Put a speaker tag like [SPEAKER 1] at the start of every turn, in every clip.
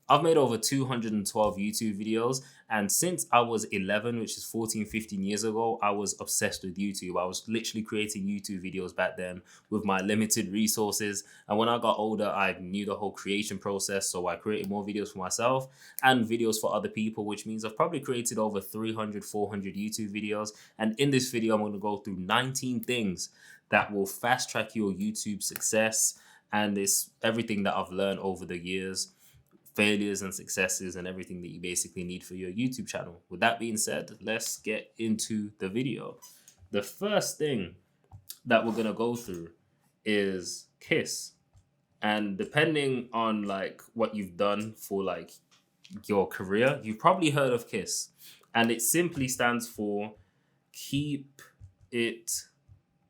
[SPEAKER 1] I've made over 212 YouTube videos. And since I was 11, which is 14, 15 years ago, I was obsessed with YouTube. I was literally creating YouTube videos back then with my limited resources. And when I got older, I knew the whole creation process. So I created more videos for myself and videos for other people, which means I've probably created over 300, 400 YouTube videos. And in this video, I'm going to go through 19 things that will fast track your YouTube success. And it's everything that I've learned over the years, failures and successes, and everything that you basically need for your YouTube channel. With that being said, let's get into the video. The first thing that we're going to go through is KISS. And depending on like what you've done for like your career, you've probably heard of KISS. And it simply stands for Keep It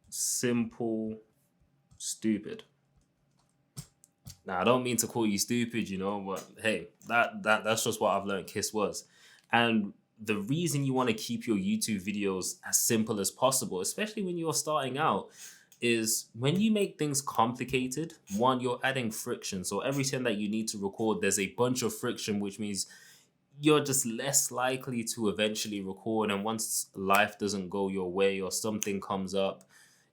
[SPEAKER 1] Simple, Stupid. Now, I don't mean to call you stupid, but hey, that's just what I've learned KISS was. And the reason you want to keep your YouTube videos as simple as possible, especially when you're starting out, is when you make things complicated, one, you're adding friction. So every time that you need to record, there's a bunch of friction, which means you're just less likely to eventually record. And once life doesn't go your way or something comes up,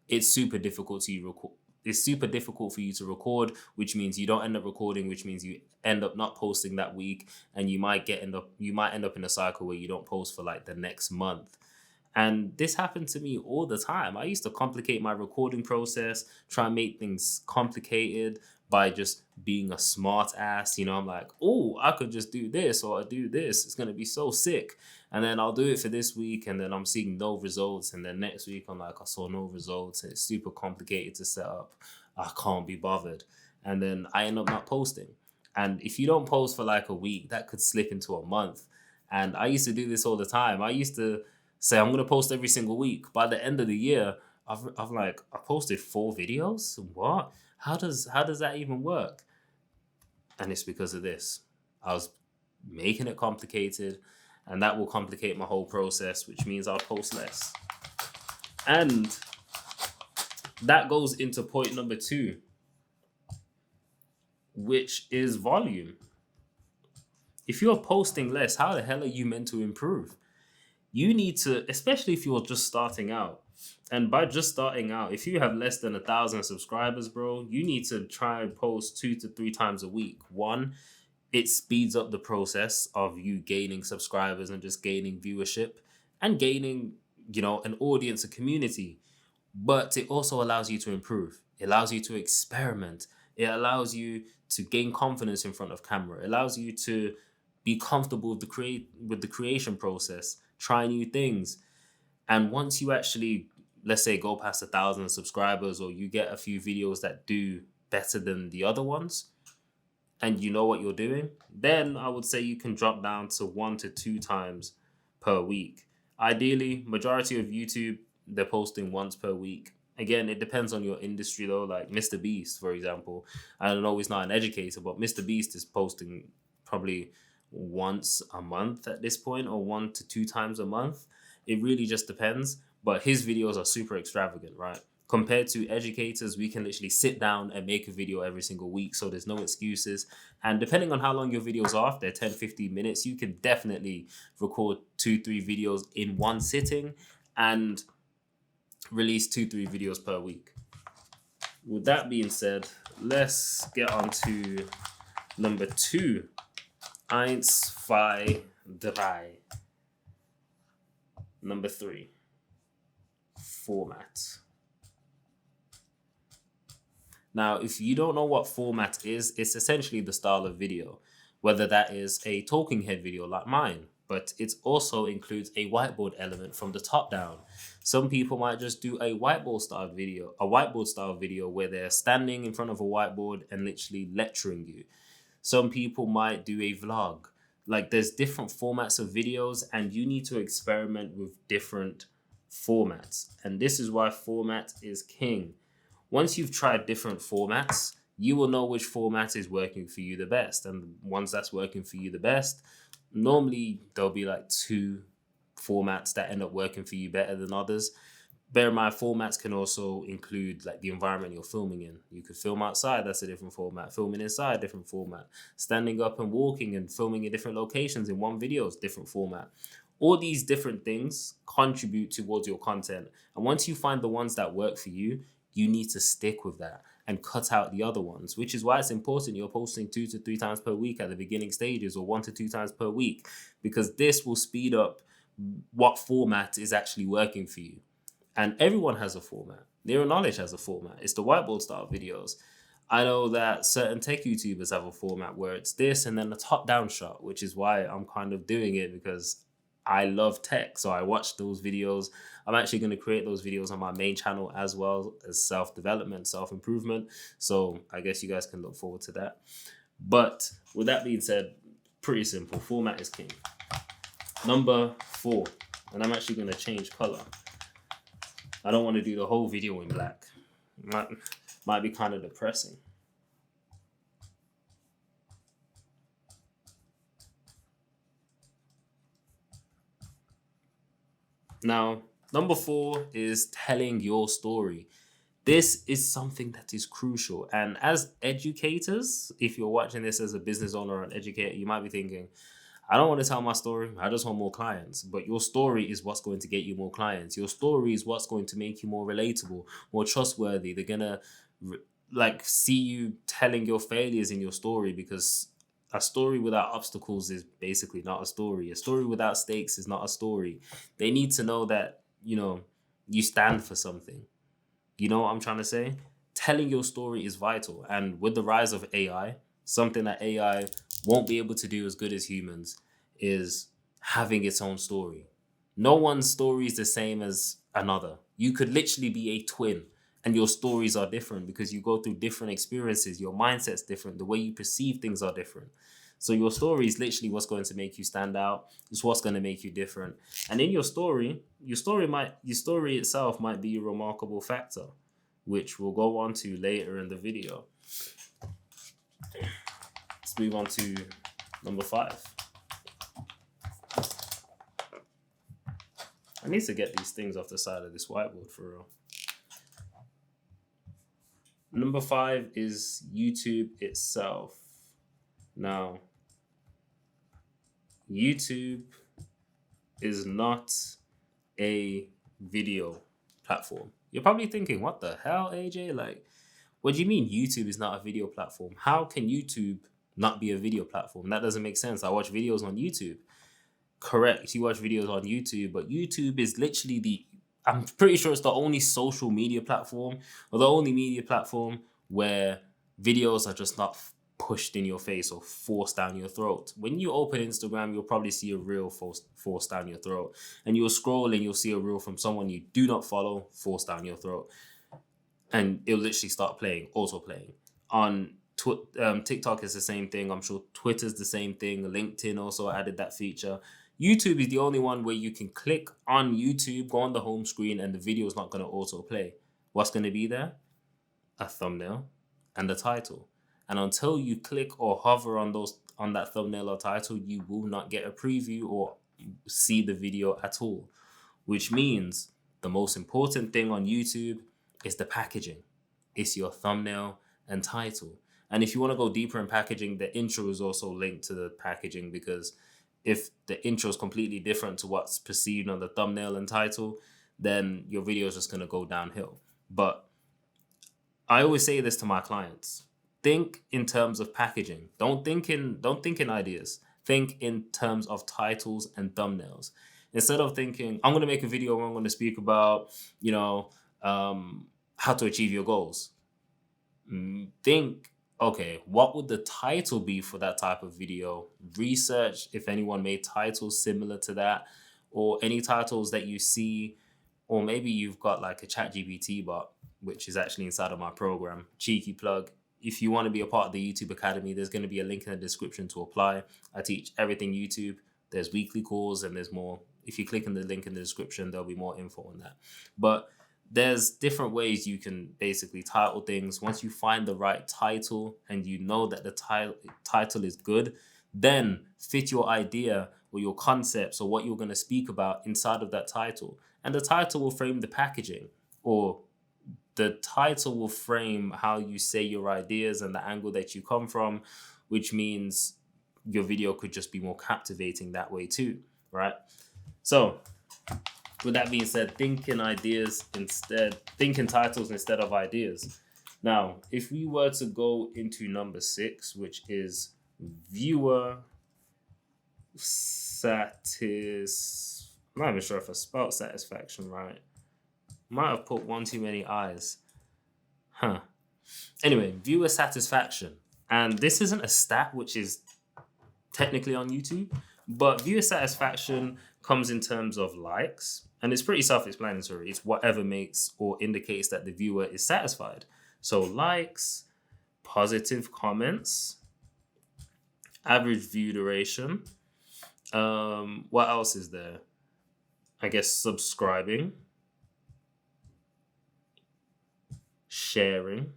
[SPEAKER 1] it's super difficult to record. It's super difficult for you to record, which means you don't end up recording, which means you end up not posting that week, and you might end up in a cycle where you don't post for like the next month. And this happened to me all the time. I used to complicate my recording process, try and make things complicated by just being a smart ass. I'm like, oh, I could just do this or I do this. It's going to be so sick. And then I'll do it for this week and then I'm seeing no results. And then next week I'm like, I saw no results. And it's super complicated to set up. I can't be bothered. And then I end up not posting. And if you don't post for like a week, that could slip into a month. And I used to do this all the time. I used to say, I'm going to post every single week. By the end of the year, I posted 4 videos. What? How does that even work? And it's because of this. I was making it complicated, and that will complicate my whole process, which means I'll post less. And that goes into point number 2, which is volume. If you're posting less, how the hell are you meant to improve? You need to, especially if you're just starting out. And by just starting out, if you have less than 1,000 subscribers, bro, you need to try and post 2 to 3 times a week. One, it speeds up the process of you gaining subscribers and just gaining viewership and gaining, an audience, a community. But it also allows you to improve. It allows you to experiment. It allows you to gain confidence in front of camera. It allows you to be comfortable with the creation process, try new things. And once you actually, let's say, go past 1,000 subscribers, or you get a few videos that do better than the other ones, and you know what you're doing, then I would say you can drop down to 1 to 2 times per week. Ideally, majority of YouTube, they're posting once per week. Again, it depends on your industry though. Like Mr. Beast, for example, I know he's not an educator, but Mr. Beast is posting probably once a month at this point, or 1 to 2 times a month. It really just depends, but his videos are super extravagant, right? Compared to educators, we can literally sit down and make a video every single week, so there's no excuses. And depending on how long your videos are, if they're 10, 15 minutes, you can definitely record 2, 3 videos in one sitting and release 2, 3 videos per week. With that being said, let's get on to number 2. 1, 2, 3. Number 3, format. Now, if you don't know what format is, it's essentially the style of video, whether that is a talking head video like mine, but it also includes a whiteboard element from the top down. Some people might just do a whiteboard style video where they're standing in front of a whiteboard and literally lecturing you. Some people might do a vlog. Like, there's different formats of videos, and you need to experiment with different formats. And this is why format is king. Once you've tried different formats, you will know which format is working for you the best. And the ones that's working for you the best, normally there'll be like 2 formats that end up working for you better than others. Bear in mind, formats can also include like the environment you're filming in. You could film outside, that's a different format. Filming inside, different format. Standing up and walking and filming in different locations in one video is different format. All these different things contribute towards your content. And once you find the ones that work for you, you need to stick with that and cut out the other ones, which is why it's important you're posting 2 to 3 times per week at the beginning stages, or 1 to 2 times per week, because this will speed up what format is actually working for you. And everyone has a format. Neural Knowledge has a format. It's the whiteboard style videos. I know that certain tech YouTubers have a format where it's this and then a top-down shot, which is why I'm kind of doing it, because I love tech. So I watch those videos. I'm actually going to create those videos on my main channel as well as self-development, self-improvement. So I guess you guys can look forward to that. But with that being said, pretty simple. Format is king. Number 4, and I'm actually going to change color. I don't want to do the whole video in black. Might be kind of depressing. Now, number 4 is telling your story. This is something that is crucial. And as educators, if you're watching this as a business owner or an educator, you might be thinking, I don't want to tell my story. I just want more clients. But your story is what's going to get you more clients. Your story is what's going to make you more relatable, more trustworthy. They're going to see you telling your failures in your story, because a story without obstacles is basically not a story. A story without stakes is not a story. They need to know that, you stand for something. You know what I'm trying to say? Telling your story is vital. And with the rise of AI, something that AI won't be able to do as good as humans is having its own story. No one's story is the same as another. You could literally be a twin and your stories are different because you go through different experiences. Your mindset's different. The way you perceive things are different. So your story is literally what's going to make you stand out. It's what's going to make you different. And in your story itself might be a remarkable factor, which we'll go on to later in the video. Let's move on to number 5. I need to get these things off the side of this whiteboard for real. Number 5 is YouTube itself. Now, YouTube is not a video platform. You're probably thinking, what the hell, AJ? Like, what do you mean YouTube is not a video platform? How can YouTube not be a video platform? That doesn't make sense. I watch videos on YouTube. Correct, you watch videos on YouTube, but YouTube is literally I'm pretty sure it's the only social media platform, or the only media platform where videos are just not pushed in your face or forced down your throat. When you open Instagram, you'll probably see a reel forced down your throat. And you'll scroll and you'll see a reel from someone you do not follow forced down your throat. And it'll literally start playing, auto playing. On TikTok is the same thing. I'm sure Twitter's the same thing. LinkedIn also added that feature. YouTube is the only one where you can click on YouTube, go on the home screen, and the video is not going to auto play. What's going to be there? A thumbnail and the title. And until you click or hover on that thumbnail or title, you will not get a preview or see the video at all. Which means the most important thing on YouTube is the packaging. It's your thumbnail and title. And if you want to go deeper in packaging, the intro is also linked to the packaging, because if the intro is completely different to what's perceived on the thumbnail and title, then your video is just going to go downhill. But I always say this to my clients. Think in terms of packaging. Don't think in ideas. Think in terms of titles and thumbnails. Instead of thinking, I'm going to make a video where I'm going to speak about, how to achieve your goals. Think, okay, what would the title be for that type of video? Research if anyone made titles similar to that, or any titles that you see, or maybe you've got like a ChatGPT bot, which is actually inside of my program. Cheeky plug. If you want to be a part of the YouTube Academy, there's going to be a link in the description to apply. I teach everything YouTube. There's weekly calls and there's more. If you click on the link in the description, there'll be more info on that. But there's different ways you can basically title things. Once you find the right title and you know that the title is good, then fit your idea or your concepts or what you're going to speak about inside of that title. And the title will frame the packaging, or the title will frame how you say your ideas and the angle that you come from, which means your video could just be more captivating that way too, right? So with that being said, thinking titles instead of ideas. Now, if we were to go into number 6, which is viewer I'm not even sure if I spelled satisfaction right. Might have put one too many eyes. Anyway, viewer satisfaction. And this isn't a stat which is technically on YouTube, but viewer satisfaction comes in terms of likes, and it's pretty self-explanatory. It's whatever makes or indicates that the viewer is satisfied. So likes, positive comments, average view duration. What else is there? I guess subscribing, sharing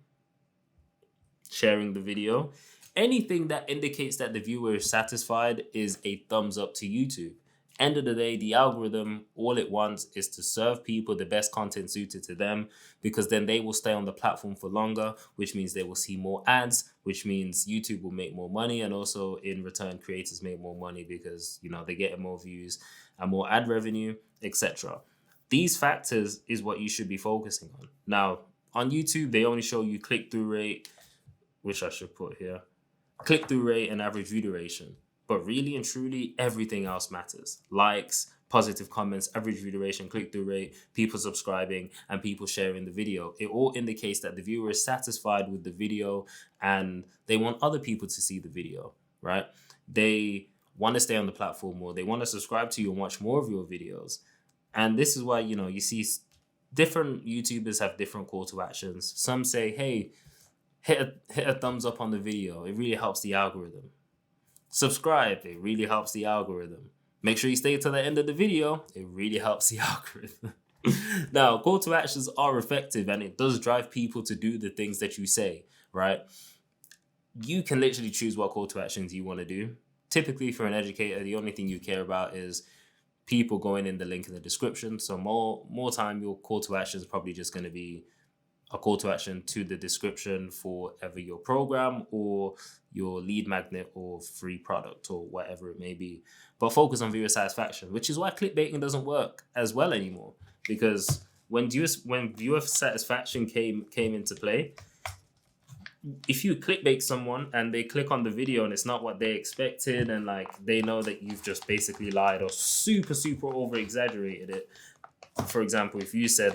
[SPEAKER 1] the video. Anything that indicates that the viewer is satisfied is a thumbs up to YouTube. End of the day, the algorithm, all it wants is to serve people the best content suited to them, because then they will stay on the platform for longer, which means they will see more ads, which means YouTube will make more money, and also in return, creators make more money because, they get more views and more ad revenue, etc. These factors is what you should be focusing on. Now, on YouTube, they only show you click-through rate, which I should put here, click-through rate and average view duration. But really and truly, everything else matters. Likes, positive comments, average view duration, click-through rate, people subscribing, and people sharing the video. It all indicates that the viewer is satisfied with the video and they want other people to see the video, right? They want to stay on the platform more. They want to subscribe to you and watch more of your videos. And this is why, you see different YouTubers have different call to actions. Some say, hey, hit a thumbs up on the video. It really helps the algorithm. Subscribe. It really helps the algorithm. Make sure you stay till the end of the video. It really helps the algorithm. Now, call to actions are effective and it does drive people to do the things that you say, right? You can literally choose what call to actions you want to do. Typically, for an educator, the only thing you care about is people going in the link in the description. So more time, your call to action is probably just going to be a call to action to the description for either your program or your lead magnet or free product or whatever it may be. But focus on viewer satisfaction, which is why clickbaiting doesn't work as well anymore. Because when viewer satisfaction came into play, if you clickbait someone and they click on the video and it's not what they expected, and they know that you've just basically lied or super over exaggerated it. For example, if you said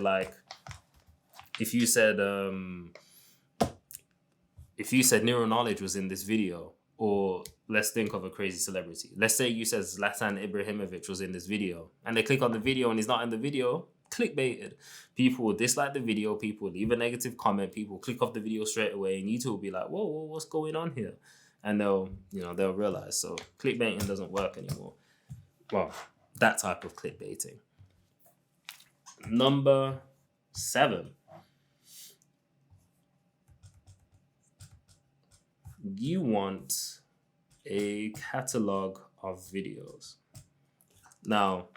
[SPEAKER 1] Neural Knowledge was in this video, or let's think of a crazy celebrity. Let's say you said Zlatan Ibrahimovic was in this video, and they click on the video and he's not in the video. Clickbaited. People will dislike the video. People will leave a negative comment. People will click off the video straight away, and YouTube will be like, "Whoa, what's going on here?" And they'll realize. So clickbaiting doesn't work anymore. Well, that type of clickbaiting. Number 7. You want a catalog of videos. Now,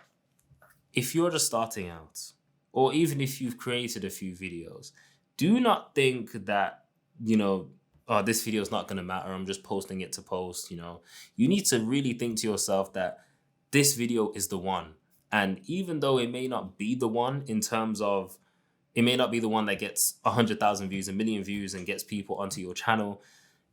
[SPEAKER 1] if you're just starting out, or even if you've created a few videos, do not think that, this video is not going to matter. I'm just posting it to post, You need to really think to yourself that this video is the one. And even though it may not be the one in terms of, it may not be the one that gets 100,000 views, 1 million views and gets people onto your channel,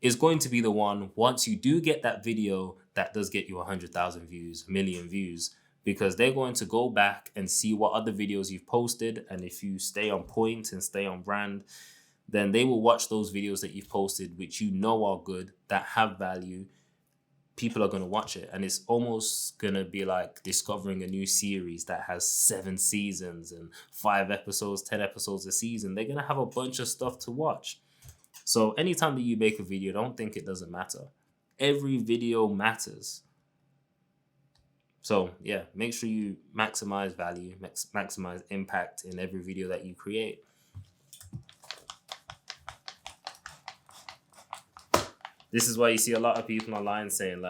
[SPEAKER 1] is going to be the one once you do get that video that does get you 100,000 views, 1 million views, because they're going to go back and see what other videos you've posted. And if you stay on point and stay on brand, then they will watch those videos that you've posted, which are good, that have value. People are going to watch it. And it's almost going to be like discovering a new series that has 7 seasons and 5 episodes, 10 episodes a season. They're going to have a bunch of stuff to watch. So anytime that you make a video, don't think it doesn't matter. Every video matters. So yeah, make sure you maximize value, maximize impact in every video that you create. This is why you see a lot of people online saying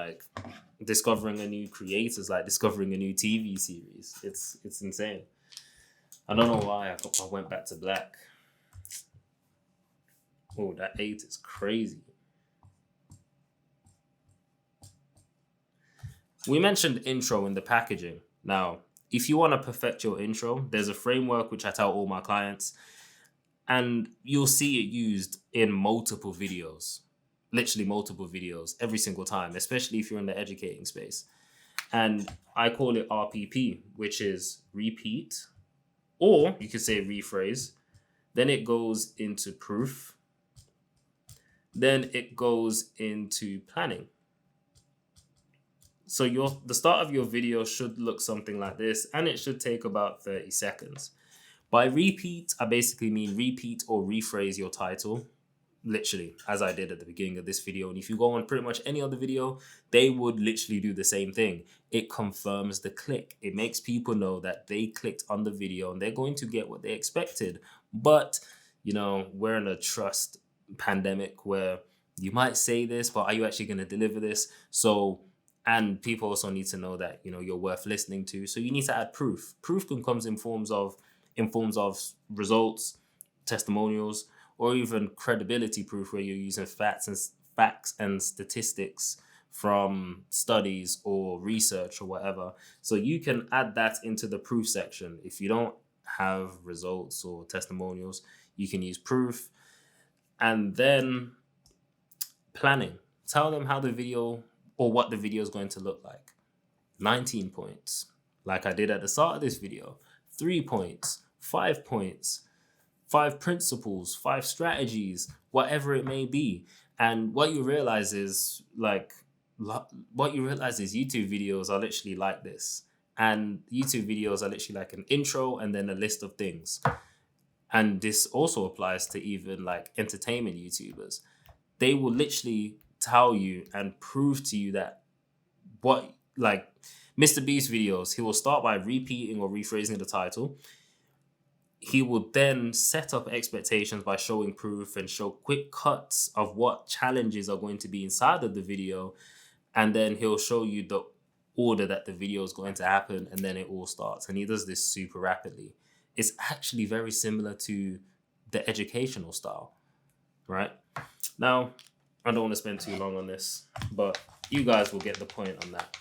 [SPEAKER 1] discovering a new creator is like discovering a new TV series. It's insane. I don't know why I went back to black. Oh, that 8 is crazy. We mentioned intro in the packaging. Now, if you want to perfect your intro, there's a framework which I tell all my clients, and you'll see it used in multiple videos, literally multiple videos every single time, especially if you're in the educating space. And I call it RPP, which is repeat, or you could say rephrase. Then it goes into proof. Then it goes into planning. So the start of your video should look something like this, and it should take about 30 seconds. By repeat, I basically mean repeat or rephrase your title, literally, as I did at the beginning of this video. And if you go on pretty much any other video, they would literally do the same thing. It confirms the click. It makes people know that they clicked on the video and they're going to get what they expected. But, we're in a trust pandemic where you might say this, but are you actually going to deliver this? And people also need to know that, you're worth listening to. So you need to add proof. Proof comes in forms of results, testimonials, or even credibility proof, where you're using facts and statistics from studies or research or whatever. So you can add that into the proof section. If you don't have results or testimonials, you can use proof. And then planning. Tell them how the video or what the video is going to look like. 19 points, like I did at the start of this video. 3 points, 5 points, 5 principles, 5 strategies, whatever it may be. And what you realize is YouTube videos are literally like this. And YouTube videos are literally like an intro and then a list of things. And this also applies to even like entertainment YouTubers. They will literally tell you and prove to you that Mr. Beast videos, he will start by repeating or rephrasing the title. He will then set up expectations by showing proof and show quick cuts of what challenges are going to be inside of the video. And then he'll show you the order that the video is going to happen, and then it all starts. And he does this super rapidly. It's actually very similar to the educational style, right? Now, I don't want to spend too long on this, but you guys will get the point on that.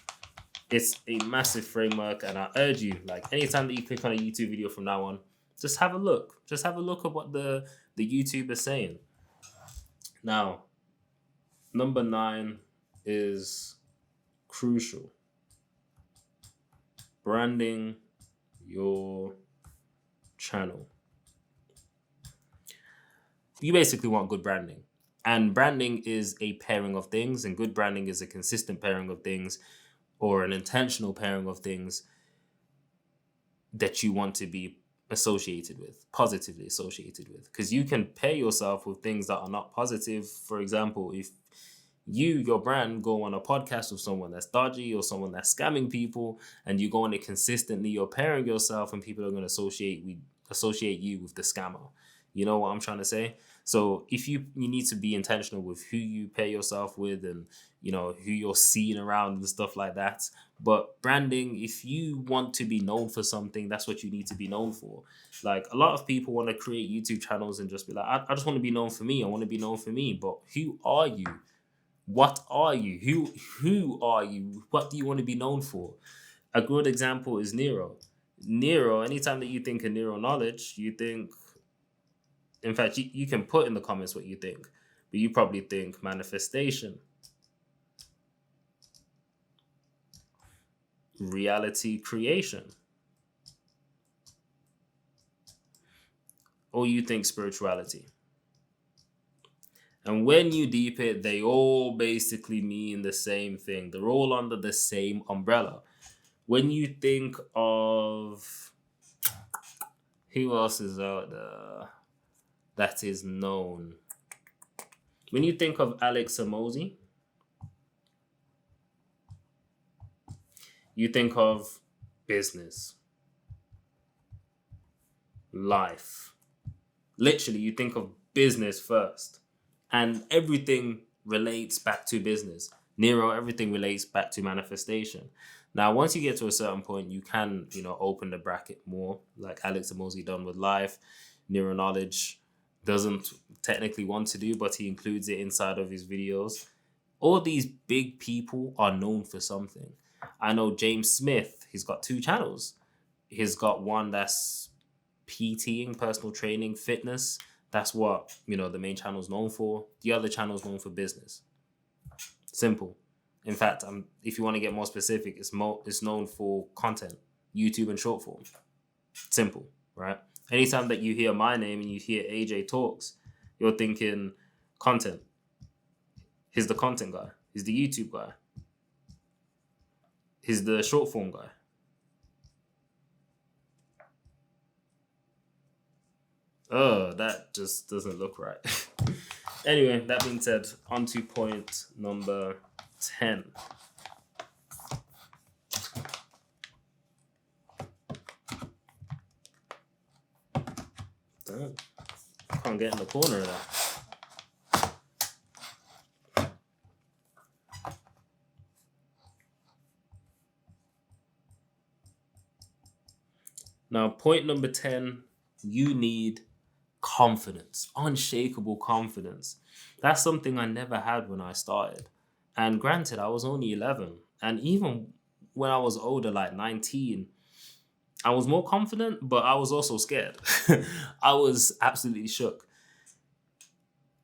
[SPEAKER 1] It's a massive framework, and I urge you, anytime that you click on a YouTube video from now on, just have a look. Just have a look at what the YouTuber is saying. Now, number 9 is crucial. Branding your channel. You basically want good branding. And branding is a pairing of things, and good branding is a consistent pairing of things, or an intentional pairing of things that you want to be associated with, positively associated with. Because you can pair yourself with things that are not positive. For example, if your brand, go on a podcast with someone that's dodgy or someone that's scamming people, and you go on it consistently, you're pairing yourself, and people are going to associate you with the scammer. You know what I'm trying to say? So if you need to be intentional with who you pair yourself with, and who you're seeing around and stuff like that. But branding, if you want to be known for something, that's what you need to be known for. Like, a lot of people want to create YouTube channels and just be like, I just want to be known for me. I want to be known for me. But who are you? What are you? Who are you? What do you want to be known for? A good example is Nero. Nero, anytime that you think of Nero knowledge, you think, in fact, you can put in the comments what you think, but you probably think manifestation, reality creation, or you think spirituality. And when you deep it, they all basically mean the same thing. They're all under the same umbrella. When you think of who else is out there that is known, when you think of Alex Amosi, you think of business, life. Literally, you think of business first. And everything relates back to business. Nero, everything relates back to manifestation. Now, once you get to a certain point, you can, open the bracket more, like Alex Hormozi done with life. Nero Knowledge doesn't technically want to do, but he includes it inside of his videos. All these big people are known for something. I know James Smith, he's got 2 channels. He's got one that's PTing, personal training, fitness. That's what, the main channel is known for. The other channel is known for business. Simple. In fact, if you want to get more specific, it's known for content, YouTube and short form. Simple, right? Anytime that you hear my name and you hear AJ Talks, you're thinking content. He's the content guy. He's the YouTube guy. He's the short form guy. Oh, that just doesn't look right. Anyway, that being said, on to point number 10. Damn. I can't get in the corner of that. Now, point number 10, you need confidence, unshakable confidence. That's something I never had when I started. And granted, I was only 11. And even when I was older, like 19, I was more confident, but I was also scared. I was absolutely shook.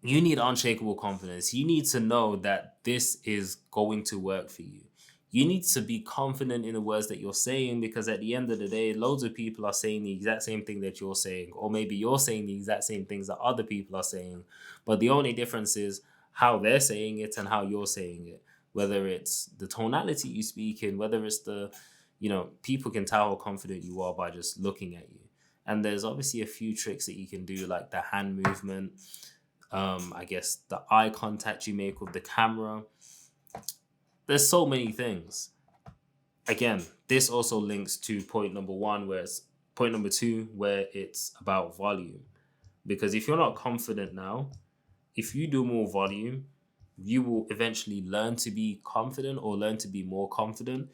[SPEAKER 1] You need unshakable confidence. You need to know that this is going to work for you. You need to be confident in the words that you're saying, because at the end of the day, loads of people are saying the exact same thing that you're saying, or maybe you're saying the exact same things that other people are saying. But the only difference is how they're saying it and how you're saying it. Whether it's the tonality you speak in, whether it's people can tell how confident you are by just looking at you. And there's obviously a few tricks that you can do, like the hand movement, I guess the eye contact you make with the camera. There's so many things. Again, this also links to point number 1, point number 2, where it's about volume. Because if you're not confident now, if you do more volume, you will eventually learn to be confident, or learn to be more confident,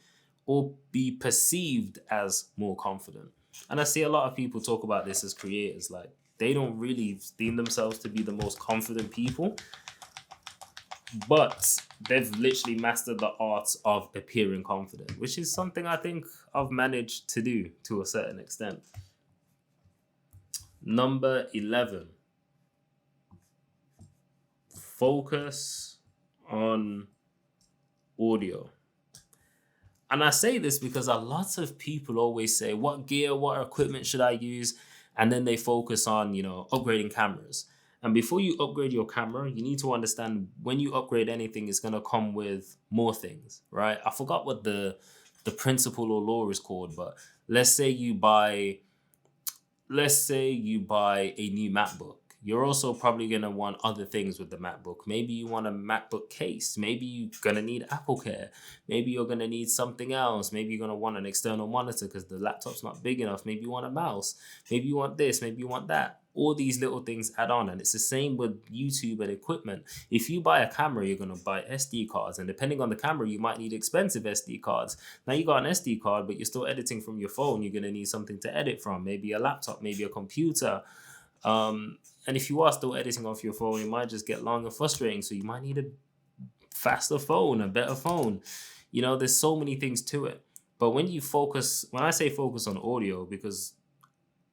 [SPEAKER 1] or be perceived as more confident. And I see a lot of people talk about this as creators. Like, they don't really deem themselves to be the most confident people, but they've literally mastered the art of appearing confident, which is something I think I've managed to do to a certain extent. Number 11. Focus on audio. And I say this because a lot of people always say, what gear, what equipment should I use? And then they focus on, upgrading cameras. And before you upgrade your camera, you need to understand when you upgrade anything, it's going to come with more things, right? I forgot what the principle or law is called, but let's say you buy a new MacBook. You're also probably going to want other things with the MacBook. Maybe you want a MacBook case. Maybe you're going to need Apple Care. Maybe you're going to need something else. Maybe you're going to want an external monitor because the laptop's not big enough. Maybe you want a mouse. Maybe you want this. Maybe you want that. All these little things add on. And it's the same with YouTube and equipment. If you buy a camera, you're going to buy SD cards. And depending on the camera, you might need expensive SD cards. Now you got an SD card, but you're still editing from your phone. You're going to need something to edit from. Maybe a laptop, maybe a computer. And if you are still editing off your phone, it might just get long and frustrating. So you might need a faster phone, a better phone. There's so many things to it. But when I say focus on audio, because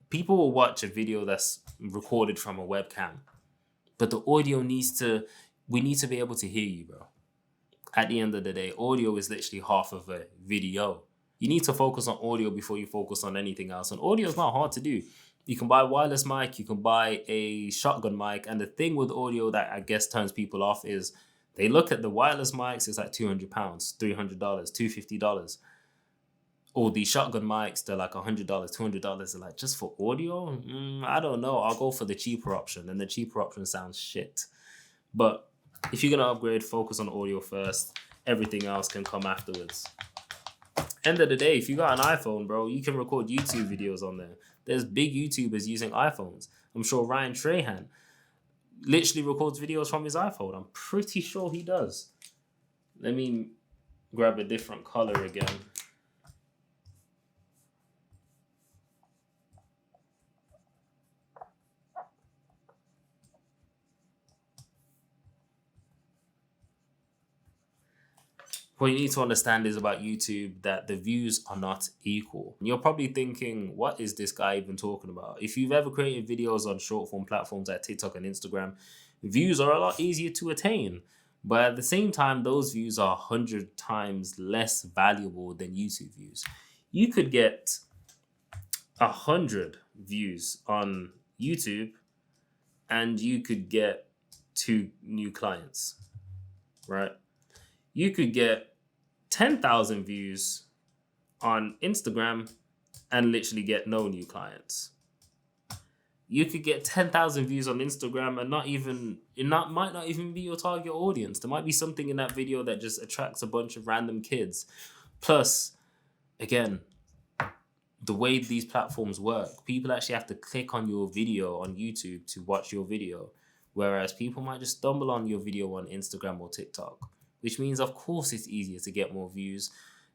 [SPEAKER 1] people will watch a video that's recorded from a webcam, but the audio we need to be able to hear you, bro. At the end of the day, audio is literally half of a video. You need to focus on audio before you focus on anything else. And audio is not hard to do. You can buy a wireless mic, you can buy a shotgun mic. And the thing with audio that I guess turns people off is they look at the wireless mics, it's like £200, $300, $250. Or the shotgun mics, they're like $100, $200. They're like, just for audio? I don't know. I'll go for the cheaper option. And the cheaper option sounds shit. But if you're going to upgrade, focus on audio first. Everything else can come afterwards. End of the day, if you got an iPhone, bro, you can record YouTube videos on there. There's big YouTubers using iPhones. I'm sure Ryan Trahan literally records videos from his iPhone. I'm pretty sure he does. Let me grab a different color again. What you need to understand is about YouTube that the views are not equal. You're probably thinking, what is this guy even talking about? If you've ever created videos on short form platforms like TikTok and Instagram, views are a lot easier to attain. But at the same time, those views are 100 times less valuable than YouTube views. You could get 100 views on YouTube and you could get 2 new clients, right? You could get 10,000 views on Instagram and literally get no new clients. You could get 10,000 views on Instagram and might not even be your target audience. There might be something in that video that just attracts a bunch of random kids. Plus, again, the way these platforms work, people actually have to click on your video on YouTube to watch your video. Whereas people might just stumble on your video on Instagram or TikTok, which means, of course, it's easier to get more views.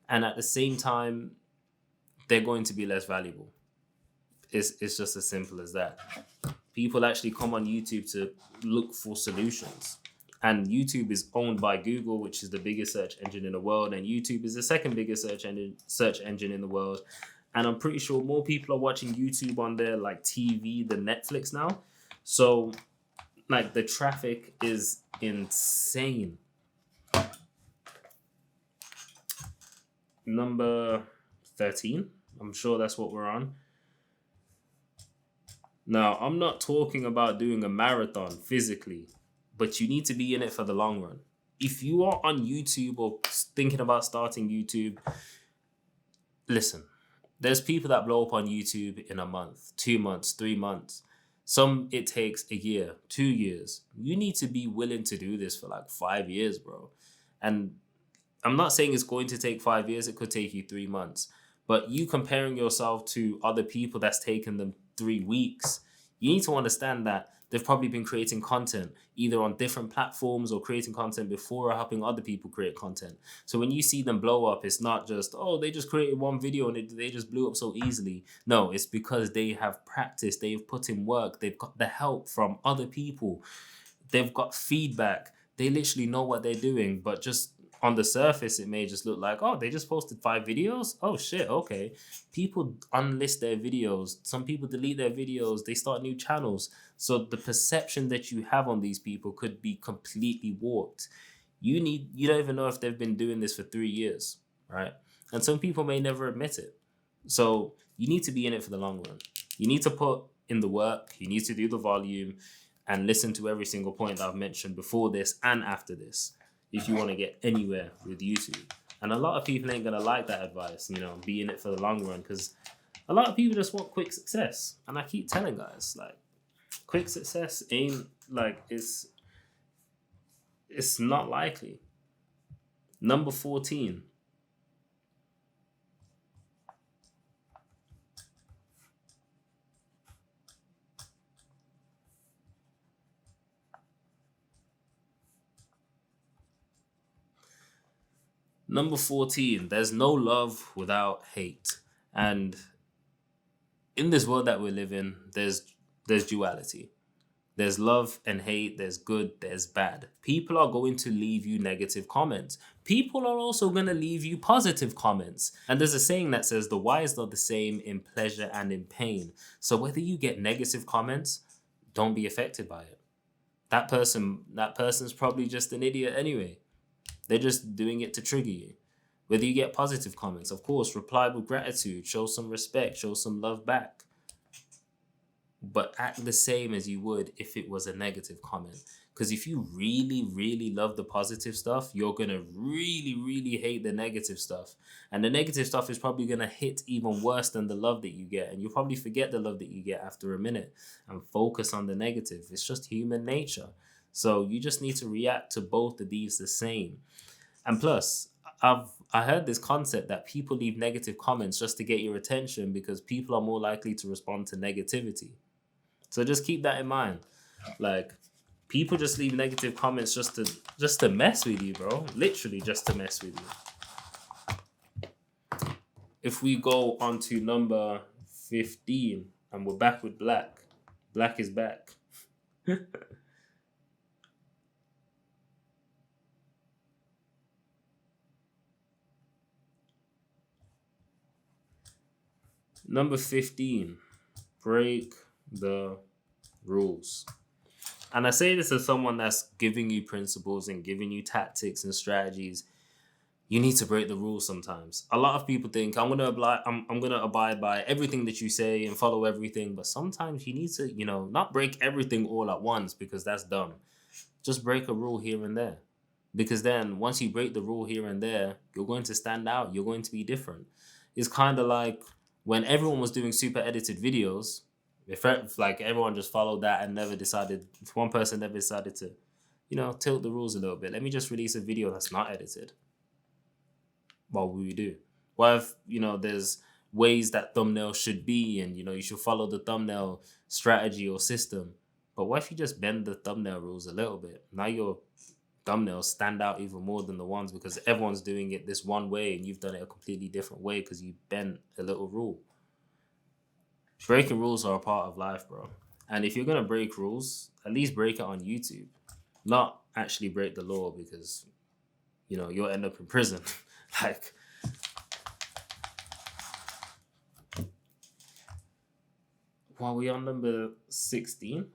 [SPEAKER 1] And at the same time, they're going to be less valuable. It's just as simple as that. People actually come on YouTube to look for solutions. And YouTube is owned by Google, which is the biggest search engine in the world. And YouTube is the second biggest search engine in the world. And I'm pretty sure more people are watching YouTube on their like TV than Netflix now. So like the traffic is insane. Number 13. I'm sure that's what we're on. Now, I'm not talking about doing a marathon physically, but you need to be in it for the long run. If you are on YouTube or thinking about starting YouTube, listen, there's people that blow up on YouTube in a month, 2 months, 3 months. Some it takes a year, 2 years. You need to be willing to do this for like 5 years, bro. And I'm not saying it's going to take 5 years. It could take you 3 months. But you comparing yourself to other people that's taken them 3 weeks, you need to understand that they've probably been creating content either on different platforms or creating content before or helping other people create content. So when you see them blow up, it's not just, oh, they just created one video and they just blew up so easily. No, it's because they have practiced, they've put in work, they've got the help from other people, they've got feedback, they literally know what they're doing. But just on the surface, it may just look like, oh, they just posted 5 videos? Oh, shit, okay. People unlist their videos. Some people delete their videos. They start new channels. So the perception that you have on these people could be completely warped. You don't even know if they've been doing this for 3 years, right? And some people may never admit it. So you need to be in it for the long run. You need to put in the work. You need to do the volume and listen to every single point that I've mentioned before this and after this, if you want to get anywhere with YouTube. And a lot of people ain't going to like that advice, be in it for the long run, because a lot of people just want quick success. And I keep telling guys, like, quick success ain't, like, it's not likely. Number 14. Number 14, there's no love without hate. And in this world that we live in, there's duality. There's love and hate, there's good, there's bad. People are going to leave you negative comments. People are also going to leave you positive comments. And there's a saying that says the wise are the same in pleasure and in pain. So whether you get negative comments, don't be affected by it. That person's probably just an idiot anyway. They're just doing it to trigger you. Whether you get positive comments, of course, reply with gratitude, show some respect, show some love back. But act the same as you would if it was a negative comment. Because if you really, really love the positive stuff, you're going to really, really hate the negative stuff. And the negative stuff is probably going to hit even worse than the love that you get. And you'll probably forget the love that you get after a minute and focus on the negative. It's just human nature. So you just need to react to both of these the same. And plus, I heard this concept that people leave negative comments just to get your attention because people are more likely to respond to negativity. So just keep that in mind. Like, People just leave negative comments just to mess with you, bro. Literally just to mess with you. If we go on to number 15, and we're back with Black. Black is back. Number 15, break the rules. And I say this as someone that's giving you principles and giving you tactics and strategies. You need to break the rules sometimes. A lot of people think I'm gonna abide by everything that you say and follow everything, but sometimes you need to, not break everything all at once, because that's dumb. Just break a rule here and there. Because then once you break the rule here and there, you're going to stand out. You're going to be different. It's kind of like when everyone was doing super edited videos, if like everyone just followed that and one person never decided to, tilt the rules a little bit. Let me just release a video that's not edited. What will we do? What if, there's ways that thumbnail should be, and, you should follow the thumbnail strategy or system. But what if you just bend the thumbnail rules a little bit? Now your thumbnails stand out even more than the ones, because everyone's doing it this one way and you've done it a completely different way because you bent a little rule. Breaking rules are a part of life, bro. And if you're going to break rules, at least break it on YouTube. Not actually break the law, because, you'll end up in prison. Like, while we on number 16?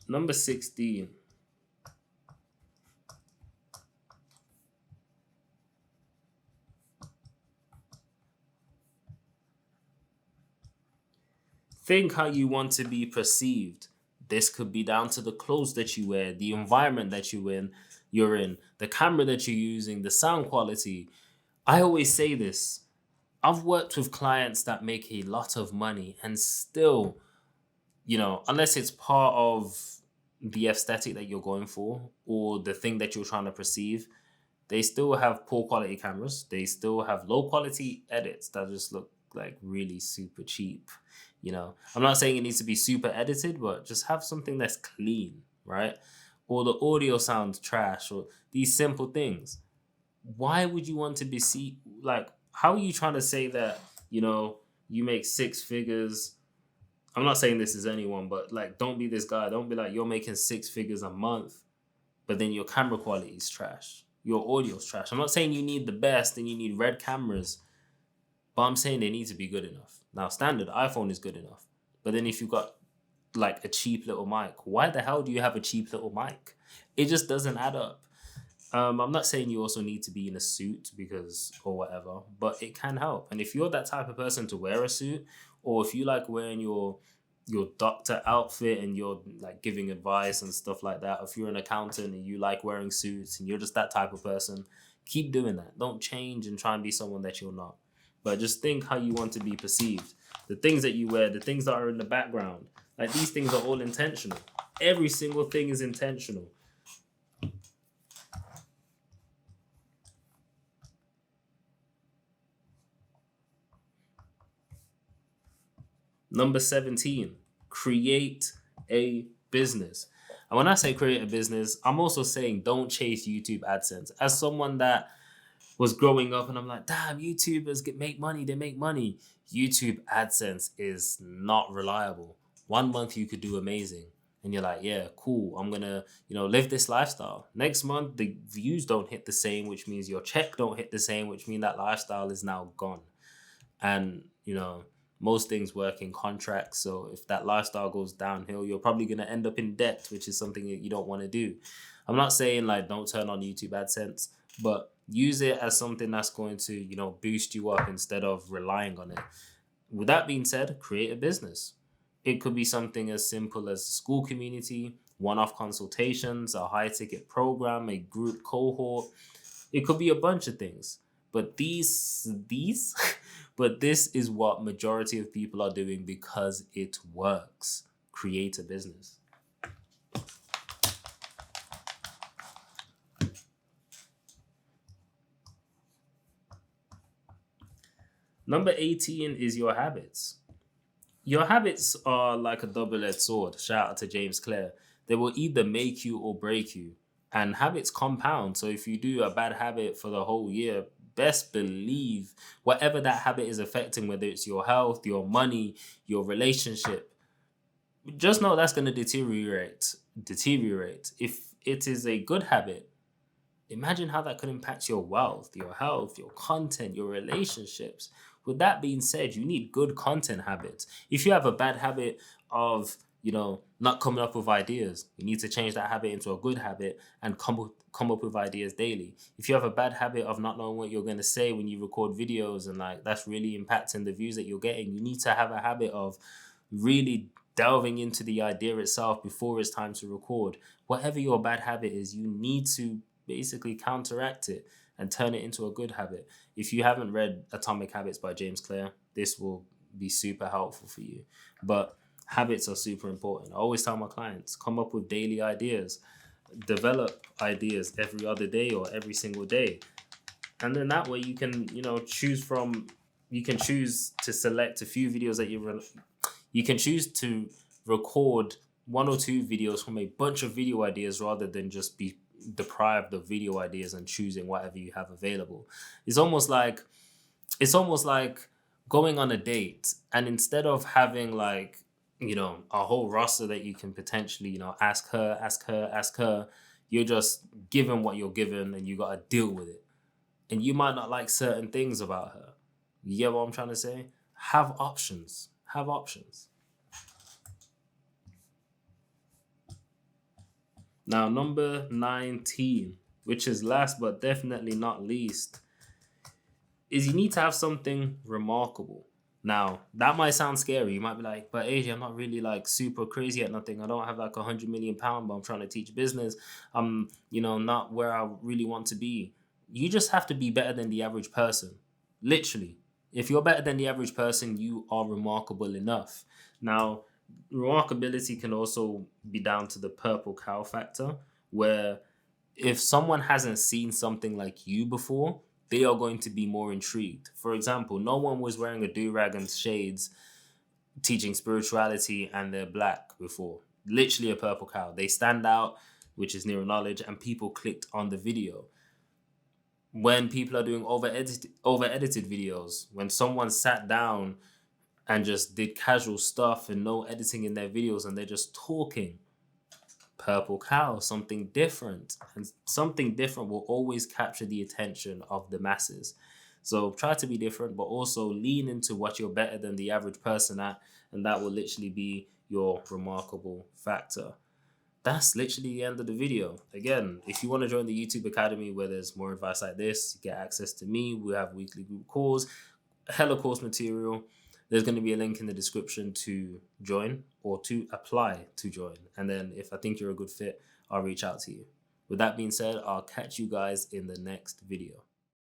[SPEAKER 1] Number 16. Think how you want to be perceived. This could be down to the clothes that you wear, the environment that you're in, the camera that you're using, the sound quality. I always say this. I've worked with clients that make a lot of money and still, unless it's part of the aesthetic that you're going for or the thing that you're trying to perceive, they still have poor quality cameras. They still have low quality edits that just look like really super cheap. I'm not saying it needs to be super edited, but just have something that's clean, right? Or the audio sounds trash, or these simple things. Why would you want to be how are you trying to say that, you make 6 figures? I'm not saying this is anyone, but don't be this guy. Don't be like, you're making 6 figures a month, but then your camera quality is trash. Your audio is trash. I'm not saying you need the best and you need red cameras, but I'm saying they need to be good enough. Now, standard iPhone is good enough. But then if you got a cheap little mic, why the hell do you have a cheap little mic? It just doesn't add up. I'm not saying you also need to be in a suit or whatever, but it can help. And if you're that type of person to wear a suit, or if you like wearing your doctor outfit and you're giving advice and stuff like that, if you're an accountant and you like wearing suits and you're just that type of person, keep doing that. Don't change and try and be someone that you're not. But just think how you want to be perceived. The things that you wear, the things that are in the background, these things are all intentional. Every single thing is intentional. Number 17, create a business. And when I say create a business, I'm also saying don't chase YouTube AdSense. As someone that was growing up and I'm like, damn, YouTubers make money, they make money. YouTube AdSense is not reliable. 1 month you could do amazing. And you're like, yeah, cool. I'm going to, live this lifestyle. Next month, the views don't hit the same, which means your check don't hit the same, which means that lifestyle is now gone. And, most things work in contracts. So if that lifestyle goes downhill, you're probably going to end up in debt, which is something that you don't want to do. I'm not saying don't turn on YouTube AdSense, but use it as something that's going to, boost you up instead of relying on it. With that being said, create a business. It could be something as simple as a school community, one-off consultations, a high-ticket program, a group cohort. It could be a bunch of things. But but this is what majority of people are doing because it works. Create a business. Number 18 is your habits. Your habits are like a double-edged sword. Shout out to James Clear. They will either make you or break you. And habits compound. So if you do a bad habit for the whole year, best believe whatever that habit is affecting, whether it's your health, your money, your relationship, just know that's going to deteriorate. Deteriorate. If it is a good habit, imagine how that could impact your wealth, your health, your content, your relationships. With that being said, you need good content habits. If you have a bad habit of, not coming up with ideas, you need to change that habit into a good habit and come up with ideas daily. If you have a bad habit of not knowing what you're going to say when you record videos and like that's really impacting the views that you're getting, you need to have a habit of really delving into the idea itself before it's time to record. Whatever your bad habit is, you need to basically counteract it and turn it into a good habit. If you haven't read Atomic Habits by James Clear, this will be super helpful for you. But habits are super important. I always tell my clients, come up with daily ideas, develop ideas every other day or every single day. And then that way you can, you can choose to select a few videos that you run. You can choose to record one or two videos from a bunch of video ideas rather than just be deprived of video ideas and choosing whatever you have available. It's almost like going on a date, and instead of having like, a whole roster that you can potentially, ask her, you're just given what you're given and you got to deal with it. And you might not like certain things about her. You get what I'm trying to say? Have options. Have options. Now, number 19, which is last but definitely not least, is you need to have something remarkable. Now, that might sound scary. You might be like, but AJ, I'm not really like super crazy at nothing. I don't have like £100 million, but I'm trying to teach business. I'm, not where I really want to be. You just have to be better than the average person. Literally. If you're better than the average person, you are remarkable enough. Now, remarkability can also be down to the purple cow factor, where if someone hasn't seen something like you before, they are going to be more intrigued. For example, no one was wearing a do-rag and shades teaching spirituality and they're black before. Literally a purple cow. They stand out, which is neural knowledge, and people clicked on the video. When people are doing over-edited videos, when someone sat down and just did casual stuff and no editing in their videos and they're just talking, purple cow, something different. And something different will always capture the attention of the masses. So try to be different, but also lean into what you're better than the average person at, and that will literally be your remarkable factor. That's literally the end of the video. Again, if you want to join the YouTube Academy where there's more advice like this, you get access to me. We have weekly group calls, hella course material. There's going to be a link in the description to join or to apply to join. And then if I think you're a good fit, I'll reach out to you. With that being said, I'll catch you guys in the next video.